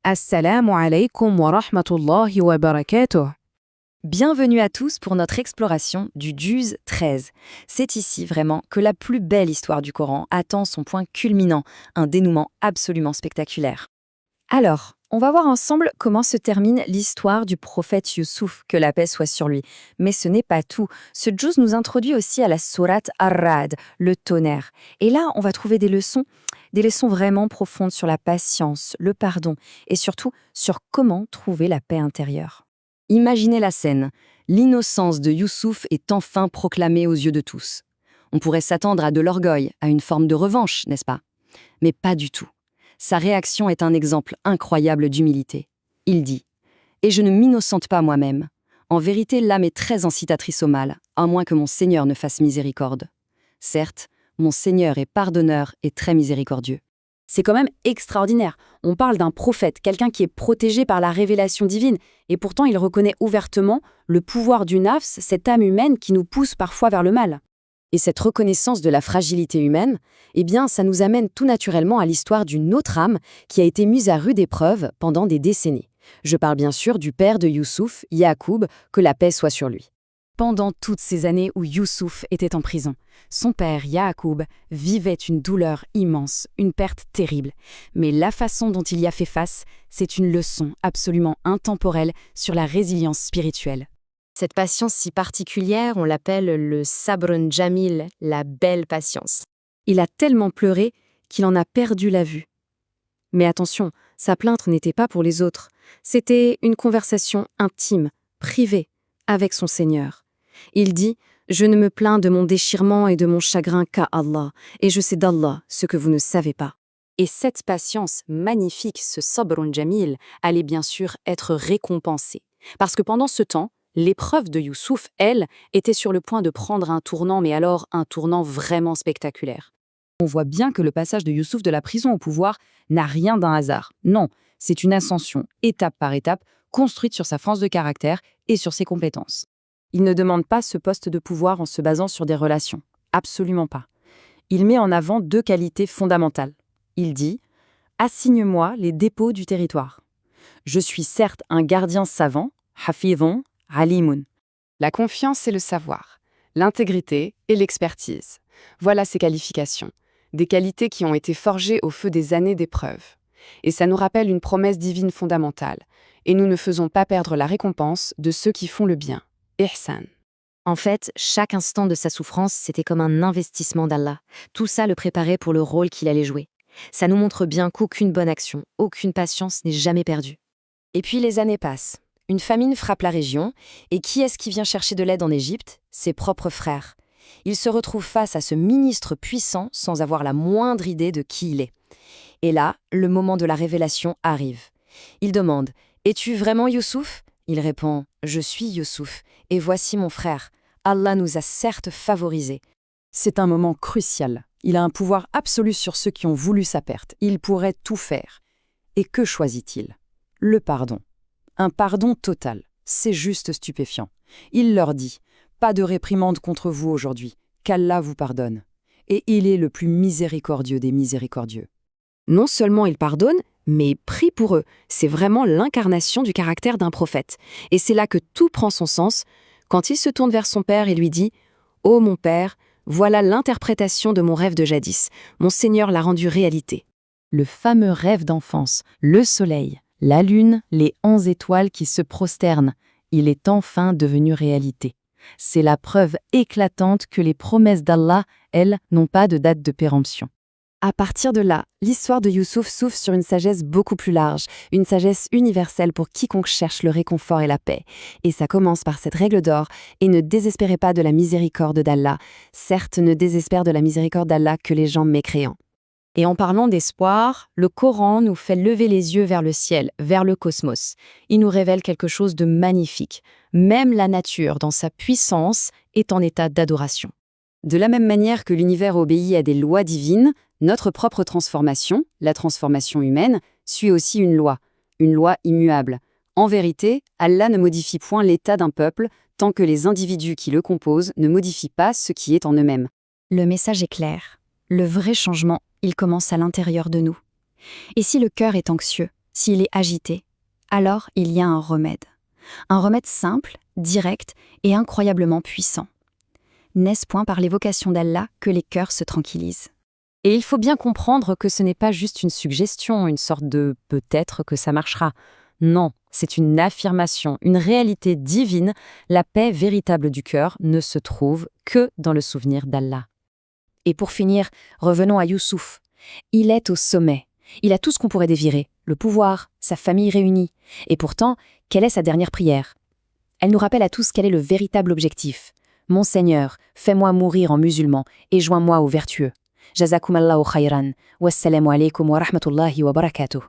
Assalamu alaikum wa rahmatullahi wa barakatuh. Bienvenue à tous pour notre exploration du Juz 13. C'est ici vraiment que la plus belle histoire du Coran attend son point culminant, un dénouement absolument spectaculaire. Alors, on va voir ensemble comment se termine l'histoire du prophète Youssouf, que la paix soit sur lui. Mais ce n'est pas tout. Ce Juz nous introduit aussi à la sourate Ar-Ra'd, le tonnerre. Et là, on va trouver des leçons vraiment profondes sur la patience, le pardon et surtout sur comment trouver la paix intérieure. Imaginez la scène. L'innocence de Youssouf est enfin proclamée aux yeux de tous. On pourrait s'attendre à de l'orgueil, à une forme de revanche, n'est-ce pas? Mais pas du tout. Sa réaction est un exemple incroyable d'humilité. Il dit « Et je ne m'innocente pas moi-même. En vérité, l'âme est très incitatrice au mal, à moins que mon Seigneur ne fasse miséricorde. Certes, mon Seigneur est pardonneur et très miséricordieux. » C'est quand même extraordinaire. On parle d'un prophète, quelqu'un qui est protégé par la révélation divine, et pourtant il reconnaît ouvertement le pouvoir du nafs, cette âme humaine qui nous pousse parfois vers le mal. Et cette reconnaissance de la fragilité humaine, eh bien, ça nous amène tout naturellement à l'histoire d'une autre âme qui a été mise à rude épreuve pendant des décennies. Je parle bien sûr du père de Youssouf, Yacoub, que la paix soit sur lui. Pendant toutes ces années où Youssouf était en prison, son père, Yacoub, vivait une douleur immense, une perte terrible. Mais la façon dont il y a fait face, c'est une leçon absolument intemporelle sur la résilience spirituelle. Cette patience si particulière, on l'appelle le sabrun jamil, la belle patience. Il a tellement pleuré qu'il en a perdu la vue. Mais attention, sa plainte n'était pas pour les autres. C'était une conversation intime, privée, avec son Seigneur. Il dit « Je ne me plains de mon déchirement et de mon chagrin qu'à Allah, et je sais d'Allah ce que vous ne savez pas. » Et cette patience magnifique, ce sabrun jamil, allait bien sûr être récompensée. Parce que pendant ce temps, l'épreuve de Youssouf, elle, était sur le point de prendre un tournant, mais alors un tournant vraiment spectaculaire. On voit bien que le passage de Youssouf de la prison au pouvoir n'a rien d'un hasard. Non, c'est une ascension, étape par étape, construite sur sa force de caractère et sur ses compétences. Il ne demande pas ce poste de pouvoir en se basant sur des relations. Absolument pas. Il met en avant deux qualités fondamentales. Il dit « Assigne-moi les dépôts du territoire. Je suis certes un gardien savant, hafidhun, alimun. » La confiance et le savoir, l'intégrité et l'expertise. Voilà ses qualifications. Des qualités qui ont été forgées au feu des années d'épreuves. Et ça nous rappelle une promesse divine fondamentale. Et nous ne faisons pas perdre la récompense de ceux qui font le bien. Ihsan. En fait, chaque instant de sa souffrance, c'était comme un investissement d'Allah. Tout ça le préparait pour le rôle qu'il allait jouer. Ça nous montre bien qu'aucune bonne action, aucune patience n'est jamais perdue. Et puis les années passent. Une famine frappe la région, et qui est-ce qui vient chercher de l'aide en Égypte? Ses propres frères. Il se retrouve face à ce ministre puissant sans avoir la moindre idée de qui il est. Et là, le moment de la révélation arrive. Il demande « Es-tu vraiment Youssouf ?» Il répond « Je suis Youssouf, et voici mon frère. Allah nous a certes favorisés. » C'est un moment crucial. Il a un pouvoir absolu sur ceux qui ont voulu sa perte. Il pourrait tout faire. Et que choisit-il? Le pardon. Un pardon total. C'est juste stupéfiant. Il leur dit « Pas de réprimande contre vous aujourd'hui, qu'Allah vous pardonne. » Et il est le plus miséricordieux des miséricordieux. Non seulement il pardonne, mais prie pour eux. C'est vraiment l'incarnation du caractère d'un prophète. Et c'est là que tout prend son sens, quand il se tourne vers son père et lui dit « Ô mon père, voilà l'interprétation de mon rêve de jadis. Mon Seigneur l'a rendu réalité. » Le fameux rêve d'enfance, le soleil, la lune, les 11 étoiles qui se prosternent, il est enfin devenu réalité. C'est la preuve éclatante que les promesses d'Allah, elles, n'ont pas de date de péremption. À partir de là, l'histoire de Youssouf s'ouvre sur une sagesse beaucoup plus large, une sagesse universelle pour quiconque cherche le réconfort et la paix. Et ça commence par cette règle d'or, et ne désespérez pas de la miséricorde d'Allah. Certes, ne désespère de la miséricorde d'Allah que les gens mécréants. Et en parlant d'espoir, le Coran nous fait lever les yeux vers le ciel, vers le cosmos. Il nous révèle quelque chose de magnifique. Même la nature, dans sa puissance, est en état d'adoration. De la même manière que l'univers obéit à des lois divines, notre propre transformation, la transformation humaine, suit aussi une loi immuable. En vérité, Allah ne modifie point l'état d'un peuple tant que les individus qui le composent ne modifient pas ce qui est en eux-mêmes. Le message est clair. Le vrai changement, il commence à l'intérieur de nous. Et si le cœur est anxieux, S'il est agité, alors il y a un remède. Un remède simple, direct et incroyablement puissant. N'est-ce point par l'évocation d'Allah que les cœurs se tranquillisent? Et il faut bien comprendre que ce n'est pas juste une suggestion, une sorte de peut-être que ça marchera. Non, c'est une affirmation, une réalité divine. La paix véritable du cœur ne se trouve que dans le souvenir d'Allah. Et pour finir, revenons à Youssouf. Il est au sommet. Il a tout ce qu'on pourrait désirer, le pouvoir, sa famille réunie. Et pourtant, quelle est sa dernière prière? Elle nous rappelle à tous quel est le véritable objectif. Mon Seigneur, fais-moi mourir en musulman et joins-moi aux vertueux. Jazakumallahu khayran. Wassalamu alaikum wa rahmatullahi wa barakatuh.